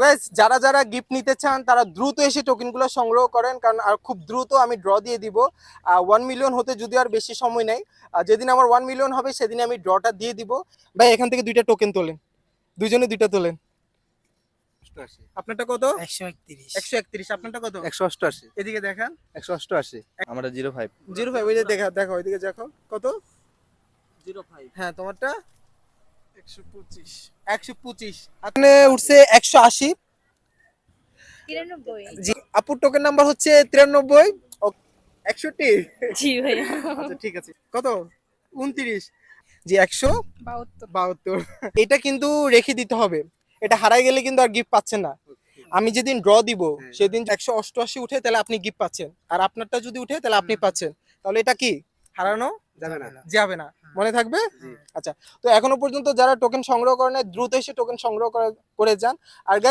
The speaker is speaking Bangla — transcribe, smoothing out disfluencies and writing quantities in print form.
গাইস যারা যারা গিফট নিতে চান তারা দ্রুত এসে টোকেনগুলো সংগ্রহ করেন, কারণ আর খুব দ্রুত আমি ড্র দিয়ে দিব। 1 মিলিয়ন হতে যদি আর বেশি সময় নেই, যেদিন আমার 1 মিলিয়ন হবে সেদিন আমি ড্রটা দিয়ে দিব। ভাই এখান থেকে 2টা টোকেন তোলেন, দুজনে 2টা তোলেন। আপনারটা কত? 131 131। আপনারটা কত? 188 এদিকে দেখান। 188 আমরা 05 05। ওই যে দেখো ওইদিকে দেখো কত। 05 হ্যাঁ তোমারটা 125 125। আপনি উঠছে 180। 93 জি, আপুর টোকেন নাম্বার হচ্ছে 93। 61। জি ভাইয়া আচ্ছা ঠিক আছে। কত? 29। জি 172। এটা কিন্তু রেখে দিতে হবে, এটা হারাই গেলে কিন্তু আর গিফট পাচ্ছেন না। আমি যেদিন ড্র দিব সেদিন 188 উঠে তাহলে আপনি গিফট পাচ্ছেন, আর আপনারটা যদি উঠে তাহলে আপনি পাচ্ছেন। তাহলে এটা কি হারানো যাবে না, মনে থাকবে? আচ্ছা, তো এখনো পর্যন্ত যারা টোকেন সংগ্রহ করেন দ্রুত এসে টোকেন সংগ্রহ করে যান। আর guys,